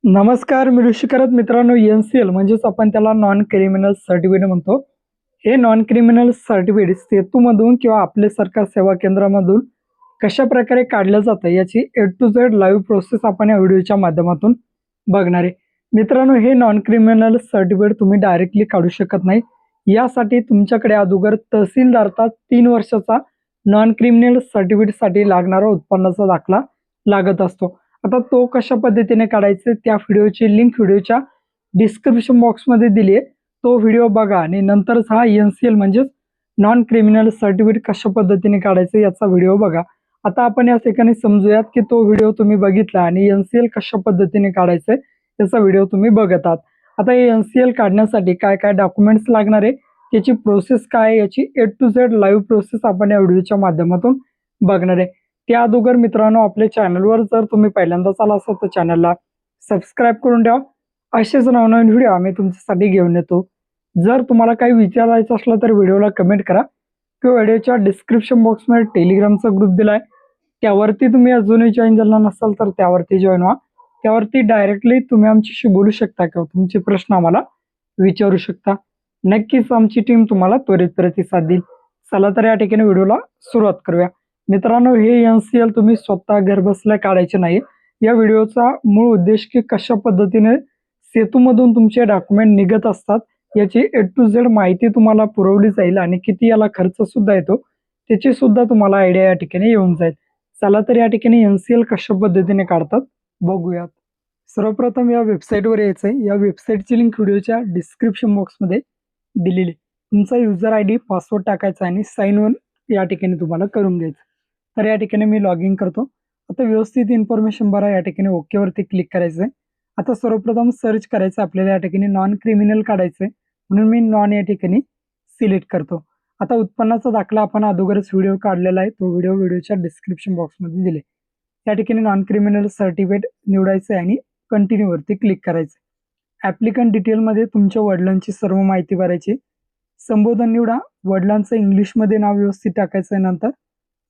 नमस्कार, मी ऋषी करत मित्रांनो. एन-सी-एल म्हणजेच आपण त्याला नॉन क्रिमिनल सर्टिफिकेट म्हणतो. हे नॉन क्रिमिनल सर्टिफिकेट सेतूमधून किंवा आपले सरकार सेवा केंद्रामधून कशाप्रकारे काढलं जातं याची ए टू झेड लाईव्ह प्रोसेस आपण या व्हिडिओच्या माध्यमातून बघणार आहे. मित्रांनो, हे नॉन क्रिमिनल सर्टिफिकेट तुम्ही डायरेक्टली काढू शकत नाही. यासाठी तुमच्याकडे अगोदर तहसीलदारचा 3 वर्षाचा नॉन क्रिमिनल सर्टिफिकेटसाठी लागणारा उत्पन्नाचा दाखला लागत असतो. आता तो कशा पद्धतीने काढायचा त्या व्हिडिओची लिंक व्हिडिओच्या डिस्क्रिप्शन बॉक्समध्ये दिली आहे. तो व्हिडिओ बघा आणि नंतरच हा एन-सी-एल म्हणजेच नॉन क्रिमिनल सर्टिफिकेट कशा पद्धतीने काढायचं याचा व्हिडिओ बघा. आता आपण या ठिकाणी समजूयात की तो व्हिडिओ तुम्ही बघितला आणि एन-सी-एल कशा पद्धतीने काढायचंय त्याचा व्हिडिओ तुम्ही बघत आहात. आता हे एन-सी-एल काढण्यासाठी काय काय डॉक्युमेंट्स लागणार आहे, त्याची प्रोसेस काय आहे, याची ए टू झेड लाईव्ह प्रोसेस आपण या व्हिडिओच्या माध्यमातून बघणार आहे. त्या अगोदर मित्रांनो, आपल्या चॅनलवर जर तुम्ही पहिल्यांदाच आला असाल तर चॅनलला सबस्क्राईब करून ठेवा. असेच नवनवीन व्हिडिओ आम्ही तुमच्यासाठी घेऊन येतो. जर तुम्हाला काही विचारायचं असलं तर व्हिडिओला कमेंट करा किंवा व्हिडिओच्या डिस्क्रिप्शन बॉक्समध्ये टेलिग्रामचा ग्रुप दिला आहे, त्यावरती तुम्ही अजूनही जॉईन झाला नसाल तर त्यावरती जॉईन व्हा. त्यावरती डायरेक्टली तुम्ही आमच्याशी बोलू शकता किंवा तुमचे प्रश्न आम्हाला विचारू शकता. नक्कीच आमची टीम तुम्हाला त्वरित प्रतिसाद देईल. चला तर या ठिकाणी व्हिडिओला सुरुवात करूया. मित्रांनो, हे एन-सी-एल तुम्ही स्वतः घरबसल्या काढायचे नाही. या व्हिडिओचा मूळ उद्देश की कशा पद्धतीने सेतूमधून तुमचे डॉक्युमेंट निघत असतात याची ए टू झेड माहिती तुम्हाला पुरवली जाईल आणि किती याला खर्च सुद्धा येतो त्याची सुद्धा तुम्हाला आयडिया या ठिकाणी येऊन जाईल. चला तर या ठिकाणी एन-सी-एल कशा पद्धतीने काढतात बघूयात. सर्वप्रथम या वेबसाईटवर यायचं आहे. या वेबसाईटची लिंक व्हिडिओच्या डिस्क्रिप्शन बॉक्समध्ये दिलेली. तुमचा युजर आय डी पासवर्ड टाकायचा आणि साइन इन या ठिकाणी तुम्हाला करून घ्यायचं. तर या ठिकाणी मी लॉग इन करतो. आता व्यवस्थित इन्फॉर्मेशन भरा, या ठिकाणी ओकेवरती क्लिक करायचं आहे. आता सर्वप्रथम सर्च करायचं आपल्याला, या ठिकाणी नॉन क्रिमिनल काढायचं आहे म्हणून मी नॉन या ठिकाणी सिलेक्ट करतो. आता उत्पन्नाचा दाखला आपण अगोदरच व्हिडिओ काढलेला आहे, तो व्हिडिओच्या डिस्क्रिप्शन बॉक्समध्ये दिले. या ठिकाणी नॉन क्रिमिनल सर्टिफिकेट निवडायचं आहे आणि कंटिन्यूवरती क्लिक करायचं. ॲप्लिकंट डिटेलमध्ये तुमच्या वडिलांची सर्व माहिती भरायची. संबोधन निवडा. वडिलांचं इंग्लिशमध्ये नाव व्यवस्थित टाकायचं आहे, नंतर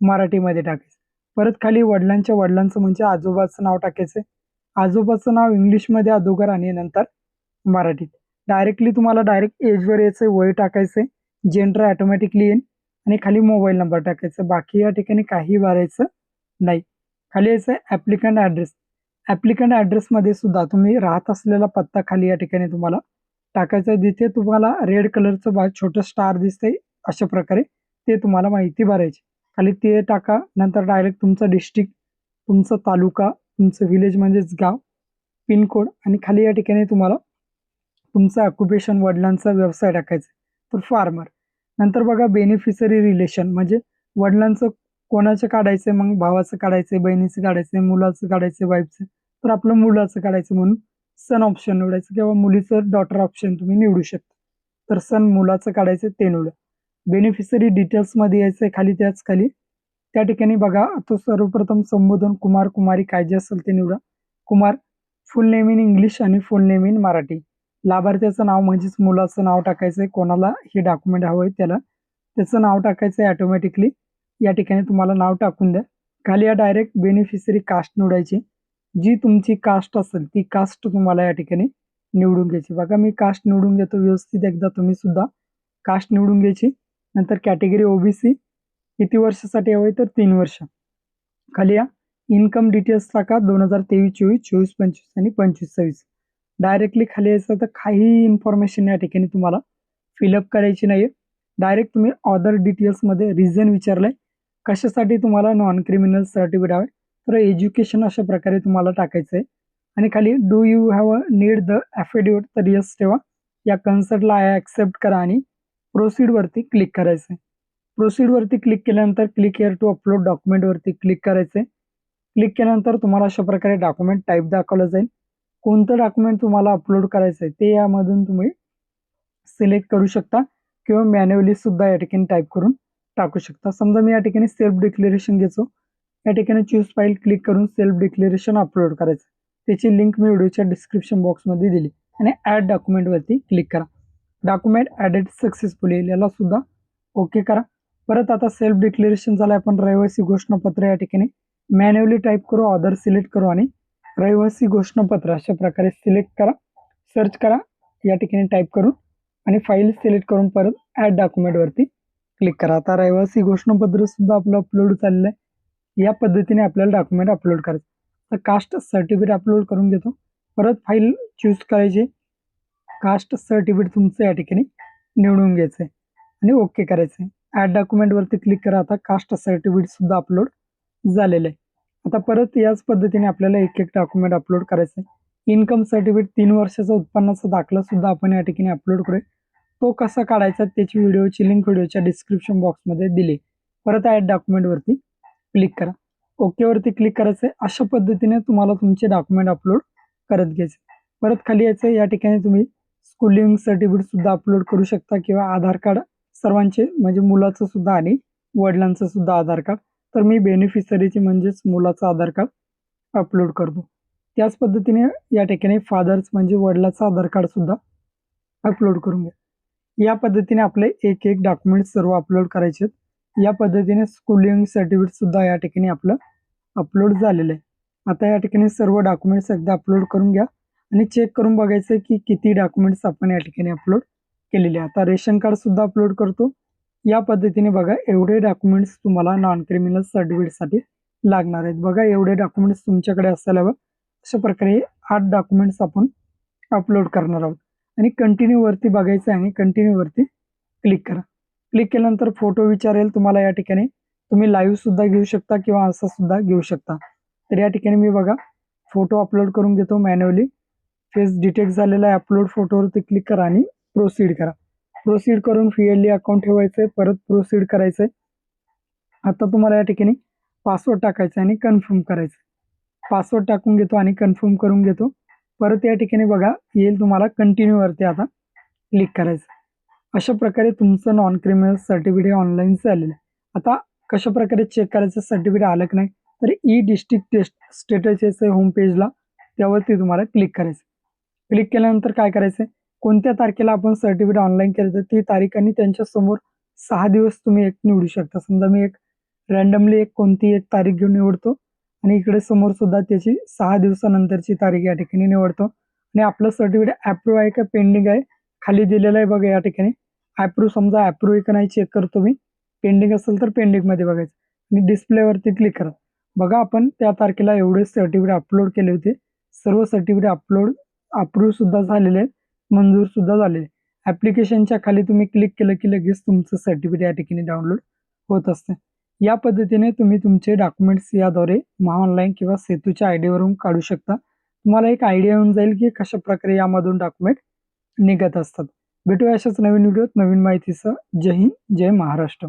मराठीमध्ये टाकायचं. परत खाली वडिलांचं म्हणजे आजोबाचं नाव टाकायचं. आजोबाचं नाव इंग्लिशमध्ये अगोदर आणि नंतर मराठीत. तुम्हाला डायरेक्ट एजवर यायचं, वय टाकायचं, जेंडर ऑटोमॅटिकली येईल आणि खाली मोबाईल नंबर टाकायचा. बाकी या ठिकाणी काही भरायचं नाही. खाली यायचं ॲप्लिकंट ॲड्रेस. ॲप्लिकंट ॲड्रेसमध्ये सुद्धा तुम्ही राहत असलेला पत्ता खाली या ठिकाणी तुम्हाला टाकायचं आहे. जिथे तुम्हाला रेड कलरचं छोटं स्टार दिसतंय अशा प्रकारे ते तुम्हाला माहिती भरायची. खाली ते टाका. नंतर डायरेक्ट तुमचं डिस्ट्रिक्ट, तुमचा तालुका, तुमचं विलेज म्हणजेच गाव, पिनकोड आणि खाली या ठिकाणी तुम्हाला तुमचं ऑक्युपेशन, वडिलांचा व्यवसाय टाकायचा. तर फार्मर. नंतर बघा बेनिफिशरी रिलेशन, म्हणजे वडिलांचं कोणाचं काढायचं, मग भावाचं काढायचं, बहिणीचं काढायचं, मुलाचं काढायचं, वाईफचं, तर आपलं मुलाचं काढायचं म्हणून सन ऑप्शन निवडायचं किंवा मुलीचं डॉटर ऑप्शन तुम्ही निवडू शकता. तर सन मुलाचं काढायचं ते निवडा. बेनिफिशरी डिटेल्समध्ये यायचं खाली, त्याच खाली त्या ठिकाणी बघा. तो सर्वप्रथम संबोधन कुमार कुमारी काय जे असेल ते निवडा. कुमार फुल नेम इन इंग्लिश आणि फुल नेम इन मराठी. लाभार्थ्याचं नाव म्हणजेच मुलाचं नाव टाकायचं आहे, कोणाला हे डॉक्युमेंट हवं आहे त्याला त्याचं नाव टाकायचं आहे ऑटोमॅटिकली. या ठिकाणी तुम्हाला नाव टाकून द्या. खाली या डायरेक्ट बेनिफिशरी कास्ट निवडायची. जी तुमची कास्ट असेल ती कास्ट तुम्हाला या ठिकाणी निवडून घ्यायची. बघा मी कास्ट निवडून घेतो व्यवस्थित. एकदा तुम्ही सुद्धा कास्ट निवडून घ्यायची. नंतर कॅटेगरी ओबीसी. किती वर्षासाठी हवं आहे तर 3 वर्ष. खाली या इन्कम डिटेल्स टाका. 2023-24, 24-25 आणि 25-26. डायरेक्टली खाली यायचं. तर काही इन्फॉर्मेशन या ठिकाणी तुम्हाला फिलअप करायची नाही. डायरेक्ट तुम्ही अदर डिटेल्समध्ये रिझन विचारलंय कशासाठी तुम्हाला नॉन क्रिमिनल सर्टिफिकेट हवं, तर एज्युकेशन अशा प्रकारे तुम्हाला टाकायचं आहे. आणि खाली do you have need the affidavit, तर यस ठेवा. या कन्सर्टला आय ॲक्सेप्ट करा आणि प्रोसीडवरती क्लिक करायचं आहे. प्रोसीडवरती क्लिक केल्यानंतर क्लिक हिअर टू अपलोड डॉक्युमेंटवरती क्लिक करायचं आहे. क्लिक केल्यानंतर तुम्हाला अशा प्रकारे डॉक्युमेंट टाईप दाखवलं जाईल. कोणतं डॉक्युमेंट तुम्हाला अपलोड करायचं आहे ते यामधून तुम्ही सिलेक्ट करू शकता किंवा मॅन्युअली सुद्धा या ठिकाणी टाईप करून टाकू शकता. समजा मी या ठिकाणी सेल्फ डिक्लेरेशन घेतो. या ठिकाणी चूज फाईल क्लिक करून सेल्फ डिक्लेरेशन अपलोड करायचं. त्याची लिंक मी व्हिडिओच्या डिस्क्रिप्शन बॉक्समध्ये दिली आणि ॲड डॉक्युमेंटवरती क्लिक करा. डॉक्युमेंट ॲडेड सक्सेसफुली येईल, याला सुद्धा ओके करा. परत आता सेल्फ डिक्लेरेशन झालं. आपण रहिवासी घोषणापत्र या ठिकाणी मॅन्युअली टाईप करू, ऑदर सिलेक्ट करू आणि रहिवासी घोषणापत्र अशा प्रकारे सिलेक्ट करा, सर्च करा या ठिकाणी टाईप करून आणि फाईल सिलेक्ट करून परत ॲड डॉक्युमेंटवरती क्लिक करा. आता रहिवासी घोषणापत्र सुद्धा आपलं अपलोड झालेलं आहे. या पद्धतीने आपल्याला डॉक्युमेंट अपलोड करायचं. तर कास्ट सर्टिफिकेट अपलोड करून घेतो. परत फाईल चूज करायची, कास्ट सर्टिफिकेट तुमचं या ठिकाणी निवडून घ्यायचं आहे आणि ओके करायचं आहे. ॲड डॉक्युमेंटवरती क्लिक करा. आता कास्ट सर्टिफिकेट सुद्धा अपलोड झालेलं आहे. आता परत याच पद्धतीने आपल्याला एक डॉक्युमेंट अपलोड करायचं आहे. इन्कम सर्टिफिकेट 3 वर्षाचा उत्पन्नाचा दाखला सुद्धा आपण या ठिकाणी अपलोड करूया. तो कसा काढायचा त्याची व्हिडिओची लिंक व्हिडिओच्या डिस्क्रिप्शन बॉक्समध्ये दिली. परत ॲड डॉक्युमेंटवरती क्लिक करा, ओकेवरती क्लिक करायचं आहे. अशा पद्धतीने तुम्हाला तुमचे डॉक्युमेंट अपलोड करत घ्यायचे. परत खाली यायचं, या ठिकाणी तुम्ही स्कूलिंग सर्टिफिकेट सुद्धा अपलोड करू शकता किंवा आधार कार्ड सर्वांचे म्हणजे मुलाचं सुद्धा आणि वडिलांचं सुद्धा आधार कार्ड. तर मी बेनिफिशरीची म्हणजेच मुलाचं आधार कार्ड अपलोड करतो. त्याच पद्धतीने या ठिकाणी फादर्स म्हणजे वडिलाचं आधार कार्ड सुद्धा अपलोड करून घ्या. या पद्धतीने आपले एक डॉक्युमेंट सर्व अपलोड करायचे आहेत. या पद्धतीने स्कूलिंग सर्टिफिकेट सुद्धा या ठिकाणी आपलं अपलोड झालेलं आहे. आता या ठिकाणी सर्व डॉक्युमेंट्स एकदा अपलोड करून घ्या आणि चेक करून बघायचं की किती डॉक्युमेंट्स आपण या ठिकाणी अपलोड केलेले आहे. आता रेशन कार्ड सुद्धा अपलोड करतो. या पद्धतीने बघा एवढे डॉक्युमेंट्स तुम्हाला नॉन क्रिमिनल सर्टिफिकेटसाठी लागणार आहेत. बघा एवढे डॉक्युमेंट्स तुमच्याकडे असायला हवं. अशा प्रकारे 8 डॉक्युमेंट्स आपण अपलोड करणार आहोत आणि कंटिन्यू वरती बघायचं आहे आणि कंटिन्यू वरती क्लिक करा. क्लिक केल्यानंतर फोटो विचारेल तुम्हाला. या ठिकाणी तुम्ही लाईव्ह सुद्धा घेऊ शकता किंवा असा सुद्धा घेऊ शकता. तर या ठिकाणी मी बघा फोटो अपलोड करून घेतो मॅन्युअली. फेस डिटेक्ट झालेला आहे. अपलोड फोटोवरती क्लिक करा आणि प्रोसीड करा. प्रोसीड करून फिएलडी अकाउंट ठेवायचं आहे. परत प्रोसीड करायचं आहे. आता तुम्हाला या ठिकाणी पासवर्ड टाकायचा आणि कन्फर्म करायचं. पासवर्ड टाकून घेतो आणि कन्फर्म करून घेतो. परत या ठिकाणी बघा येईल तुम्हाला कंटिन्यूवरती आता क्लिक करायचं. अशा प्रकारे तुमचं नॉन क्रिमिनल सर्टिफिकेट ऑनलाईन झालेलं आहे. आता कशा प्रकारे चेक करायचं सर्टिफिकेट आलं की नाही, तर e district test status home पेजला त्यावरती तुम्हाला क्लिक करायचं. क्लिक केल्यानंतर काय करायचं, कोणत्या तारखेला आपण सर्टिफिकेट ऑनलाईन केलं तर ती तारीख आणि त्यांच्यासमोर 6 दिवस तुम्ही एक निवडू शकता. समजा मी एक रँडमली कोणती एक तारीख घेऊन निवडतो आणि इकडे समोर सुद्धा त्याची 6 दिवसानंतरची तारीख या ठिकाणी निवडतो आणि आपलं सर्टिफिकेट ॲप्रूव्ह आहे का पेंडिंग आहे खाली दिलेलं आहे बघा. या ठिकाणी ॲप्रूव्ह समजा ॲप्रूव्ह आहे का नाही चेक करतो मी. पेंडिंग असेल तर पेंडिंगमध्ये बघायचं आणि डिस्प्लेवरती क्लिक करा. बघा आपण त्या तारखेला एवढे सर्टिफिकेट अपलोड केले होते. सर्व सर्टिफिकेट अप्रूव्ह सुद्धा झालेले आहेत, मंजूर सुद्धा झालेले. ॲप्लिकेशनच्या खाली तुम्ही क्लिक केलं की लगेच तुमचं सर्टिफिकेट या ठिकाणी डाउनलोड होत असतं. या पद्धतीने तुम्ही तुमचे डॉक्युमेंट्स याद्वारे महाऑनलाईन किंवा सेतूच्या आयडीवरून काढू शकता. तुम्हाला एक आयडिया येऊन जाईल की कशा प्रकारे यामधून डॉक्युमेंट निघत असतात. भेटूया अशाच नवीन व्हिडिओत नवीन माहितीसह. जय हिंद, जय महाराष्ट्र.